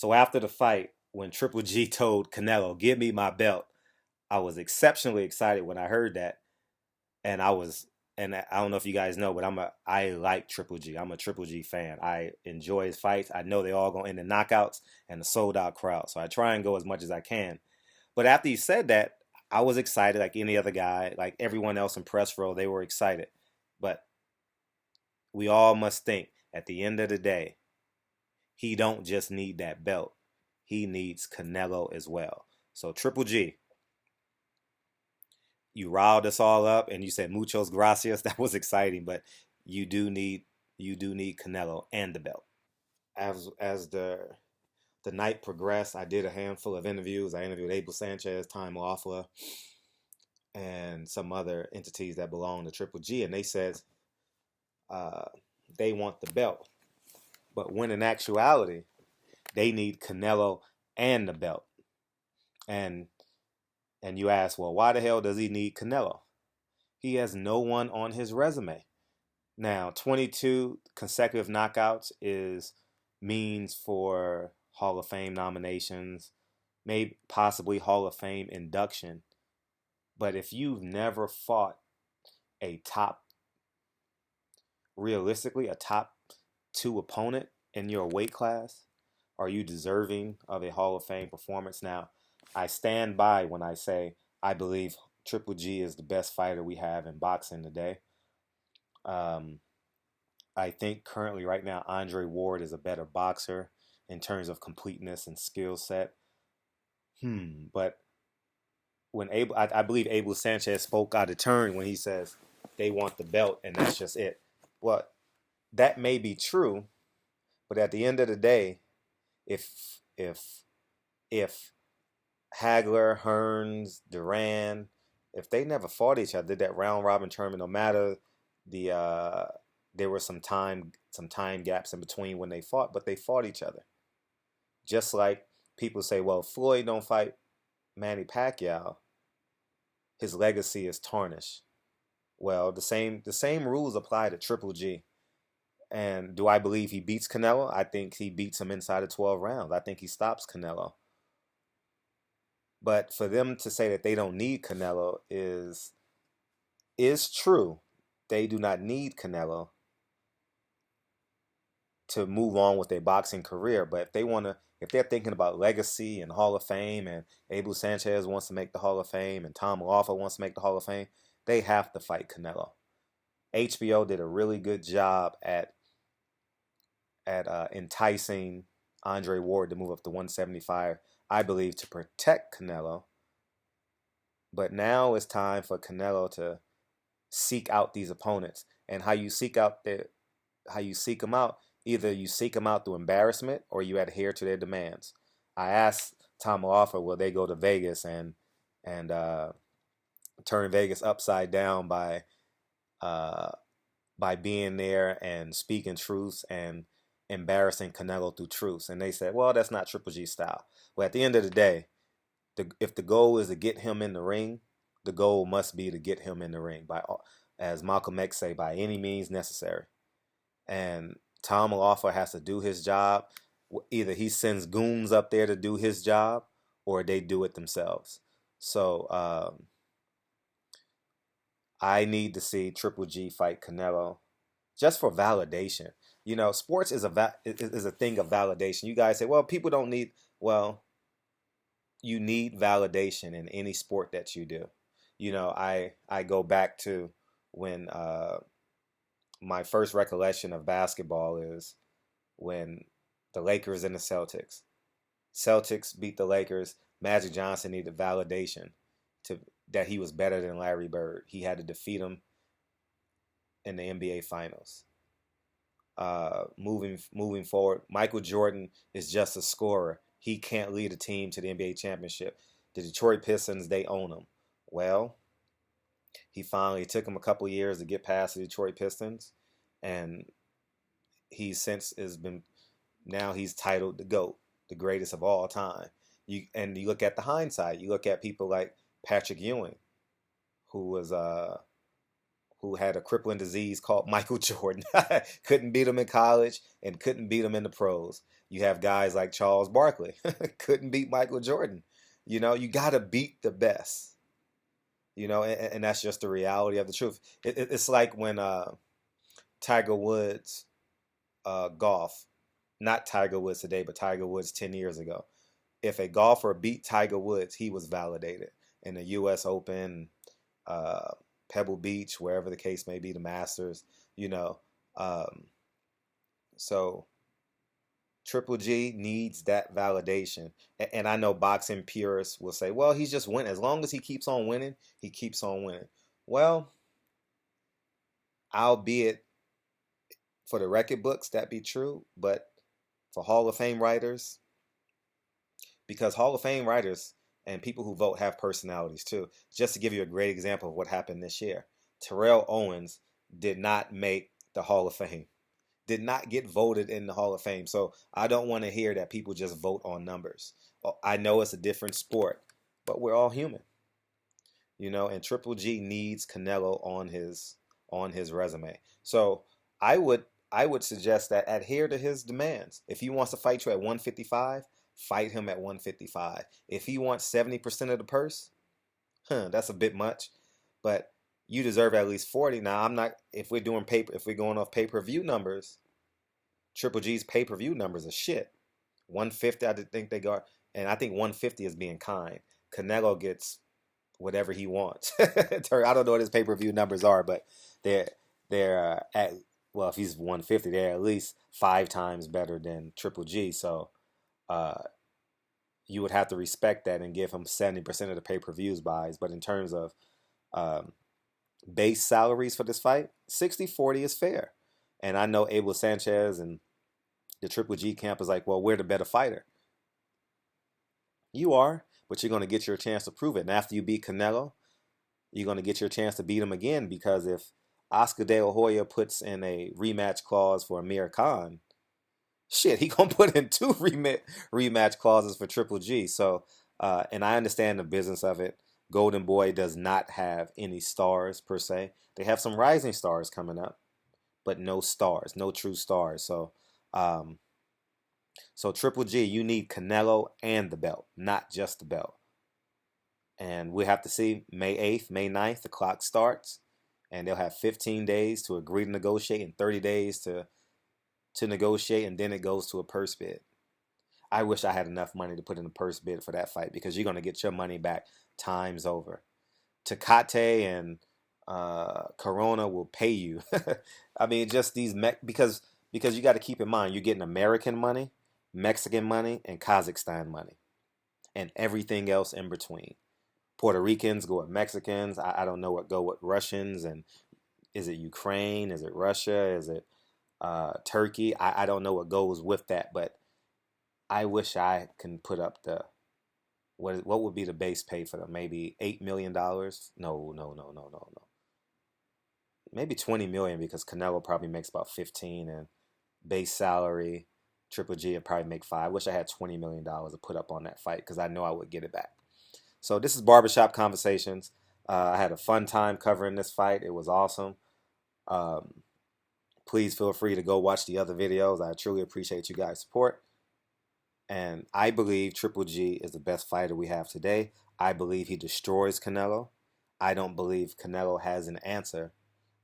So after the fight, when Triple G told Canelo, "Give me my belt," I was exceptionally excited when I heard that, and I don't know if you guys know, but I like Triple G. I'm a Triple G fan. I enjoy his fights. I know they all go into knockouts and a sold out crowd, so I try and go as much as I can. But after he said that, I was excited like any other guy, like everyone else in press row. They were excited, but we all must think at the end of the day, he don't just need that belt. He needs Canelo as well. So Triple G, you riled us all up and you said muchos gracias. That was exciting, but you do need you do need Canelo and the belt. As the night progressed, I did a handful of interviews. I interviewed Abel Sanchez, Time Loeffler, and some other entities that belong to Triple G, and they said uh, they want the belt, but when in actuality they need Canelo and the belt. And and you ask, well, why the hell does he need Canelo? He has no one on his resume. Now, 22 consecutive knockouts is means for Hall of Fame nominations, maybe possibly Hall of Fame induction. But if you've never fought a top, realistically, a top two opponent in your weight class, are you deserving of a Hall of Fame performance? Now, I stand by when I say I believe Triple G is the best fighter we have in boxing today. Um, I think currently, right now, Andre Ward is a better boxer in terms of completeness and skill set. But I believe Abel Sanchez spoke out of turn when he says they want the belt and that's just it. Well, that may be true, but at the end of the day, if if if Hagler, Hearns, Duran, if they never fought each other, that round robin tournament, no matter the there were some time gaps in between when they fought, but they fought each other. Just like people say, well, Floyd don't fight Manny Pacquiao, his legacy is tarnished. Well, the same rules apply to Triple G. And do I believe he beats Canelo? I think he beats him inside of 12 rounds. I think he stops Canelo. But for them to say that they don't need Canelo is true. They do not need Canelo to move on with their boxing career. But if they're thinking about legacy and Hall of Fame, and Abel Sanchez wants to make the Hall of Fame, and Tom Loeffler wants to make the Hall of Fame, they have to fight Canelo. HBO did a really good job at enticing Andre Ward to move up to 175, I believe, to protect Canelo. But now it's time for Canelo to seek out these opponents, and how you seek them out. Either you seek them out through embarrassment or you adhere to their demands. I asked Tom Offer, will they go to Vegas and turn Vegas upside down uh, by being there and speaking truths and embarrassing Canelo through truths? And they said, well, that's not Triple G style. Well, at the end of the day, if the goal is to get him in the ring, the goal must be to get him in the ring as Malcolm X say, by any means necessary. And Tom Loeffler has to do his job. Either he sends goons up there to do his job, or they do it themselves. So I need to see Triple G fight Canelo just for validation. Sports is a thing of validation. You guys say, well, people don't need. Well, you need validation in any sport that you do. I go back to when my first recollection of basketball is when the Lakers and the Celtics. Celtics beat the Lakers. Magic Johnson needed validation to that he was better than Larry Bird. He had to defeat him in the NBA Finals. Moving forward, Michael Jordan is just a scorer. He can't lead a team to the NBA championship. The Detroit Pistons, they own him. Well, he finally took him a couple of years to get past the Detroit Pistons, and he since has been now he's titled the GOAT, the greatest of all time. You look at the hindsight. You look at people like Patrick Ewing, who had a crippling disease called Michael Jordan. Couldn't beat him in college and couldn't beat him in the pros. You have guys like Charles Barkley, couldn't beat Michael Jordan. You got to beat the best. And that's just the reality of the truth. It's like when Tiger Woods golf, not Tiger Woods today, but Tiger Woods 10 years ago. If a golfer beat Tiger Woods, he was validated in the U.S. Open, uh, Pebble Beach, wherever the case may be, the Masters. You know, um, so Triple G needs that validation. And I know boxing purists will say, well, he's just winning. As long as he keeps on winning, he keeps on winning. Well, albeit for the record books, that be true. But for Hall of Fame writers, because Hall of Fame writers and people who vote have personalities too. Just to give you a great example of what happened this year, Terrell Owens did not make the Hall of Fame, did not get voted in the Hall of Fame. So I don't want to hear that people just vote on numbers. I know it's a different sport, but we're all human, and Triple G needs Canelo on his resume. So I would I would suggest that adhere to his demands. If he wants to fight you at 155, fight him at 155. If he wants 70% of the purse, that's a bit much, but you deserve at least 40. Now, I'm not if we're going off pay-per-view numbers, Triple G's pay-per-view numbers are shit. 150, I did think they got, and I think 150 is being kind. Canelo gets whatever he wants. I don't know what his pay-per-view numbers are, but they're at, well, if he's 150, they're at least 5 times better than Triple G. So uh, you would have to respect that and give him 70% of the pay-per-views buys. But in terms of um, base salaries for this fight, 60-40 is fair. And I know Abel Sanchez and the Triple G camp is like, well, we're the better fighter. You are, but you're going to get your chance to prove it. And after you beat Canelo, you're going to get your chance to beat him again, because if Oscar De La Hoya puts in a rematch clause for Amir Khan, shit, he going to put in 2 rematch clauses for Triple G. So, and I understand the business of it. Golden Boy does not have any stars per se. They have some rising stars coming up, but no stars, no true stars. Um, so Triple G, you need Canelo and the belt, not just the belt. And we have to see May 8th, May 9th, the clock starts, and they'll have 15 days to agree to negotiate and 30 days to negotiate, and then it goes to a purse bid. I wish I had enough money to put in a purse bid for that fight, because you're going to get your money back times over. Tecate and Corona will pay you. I mean, just these because you got to keep in mind, you're getting American money, Mexican money, and Kazakhstan money, and everything else in between. Puerto Ricans go with Mexicans. I don't know what go with Russians, and is it Ukraine? Is it Russia? Is it Turkey? I don't know what goes with that, but I wish I can put up the what would be the base pay for them? Maybe $8 million? No, no, no, no, no, no. Maybe 20 million, because Canelo probably makes about 15, and base salary Triple G would probably make 5. I wish I had $20 million to put up on that fight, because I know I would get it back. So this is Barbershop Conversations. I had a fun time covering this fight. It was awesome. Um, Please feel free to go watch the other videos. I truly appreciate you guys' support. And I believe Triple G is the best fighter we have today. I believe he destroys Canelo. I don't believe Canelo has an answer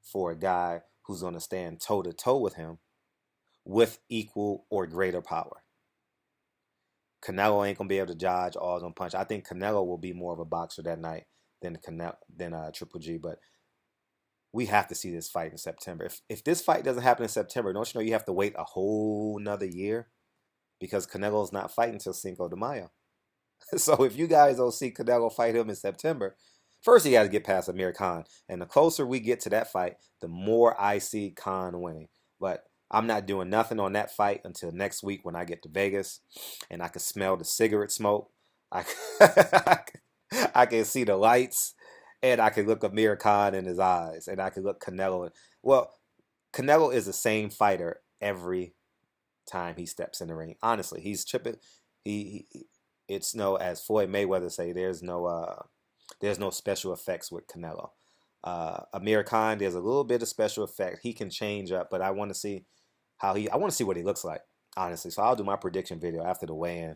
for a guy who's going to stand toe-to-toe with him with equal or greater power. Canelo ain't going to be able to dodge all on punch. I think Canelo will be more of a boxer that night than Triple G, but we have to see this fight in September. If this fight doesn't happen in September, don't you know you have to wait a whole nother year? Because Canelo's not fighting until Cinco de Mayo. So if you guys don't see Canelo fight him in September, first he got to get past Amir Khan. And the closer we get to that fight, the more I see Khan winning. But I'm not doing nothing on that fight until next week when I get to Vegas and I can smell the cigarette smoke. I can see the lights, and I can look Amir Khan in his eyes, and I can look Canelo. Well, Canelo is the same fighter every time he steps in the ring. Honestly, he's tripping. It's no, as Floyd Mayweather say, there's no special effects with Canelo. Amir Khan, there's a little bit of special effect. He can change up, but I want to see what he looks like. honestly. So I'll do my prediction video after the weigh-in.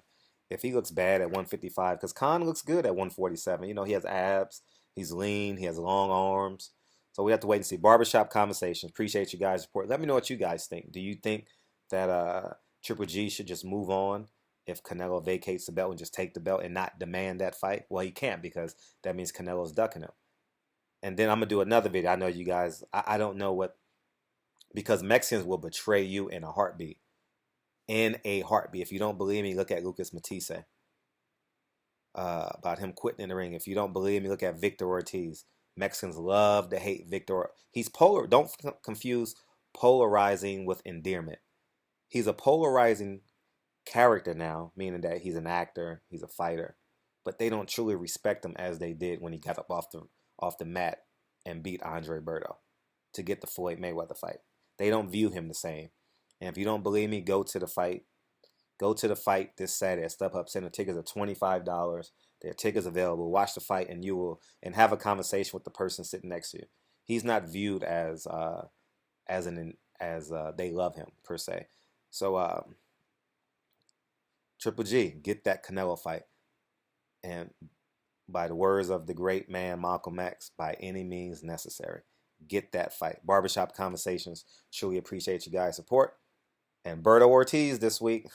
If he looks bad at 155, because Khan looks good at 147. You know, he has abs, he's lean, he has long arms. So we have to wait and see. Barbershop conversations. Appreciate you guys' support. Let me know what you guys think. Do you think that Triple G should just move on if Canelo vacates the belt and just take the belt and not demand that fight? Well, he can't, because that means Canelo's ducking him. And then I'm gonna do another video. I know you guys. I don't know what, because Mexicans will betray you in a heartbeat. In a heartbeat. If you don't believe me, look at Lucas Matisse. About him quitting in the ring. If you don't believe me, look at Victor Ortiz. Mexicans love to hate Victor. He's polar. Don't confuse polarizing with endearment. He's a polarizing character now, meaning that he's an actor, he's a fighter, but they don't truly respect him as they did when he got up off the mat and beat Andre Berto to get the Floyd Mayweather fight. They don't view him the same. And if you don't believe me, go to the fight. Go to the fight this Saturday at StubHub Center. Tickets are $25. There are tickets available. Watch the fight, and have a conversation with the person sitting next to you. He's not viewed as they love him per se. So Triple G, get that Canelo fight, and by the words of the great man Malcolm X, by any means necessary, get that fight. Barbershop conversations. Truly appreciate you guys' support. And Berto Ortiz this week.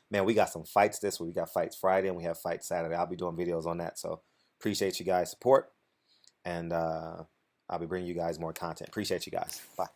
Man, we got some fights this week. We got fights Friday and we have fights Saturday. I'll be doing videos on that. So appreciate you guys' support. And I'll be bringing you guys more content. Appreciate you guys. Bye.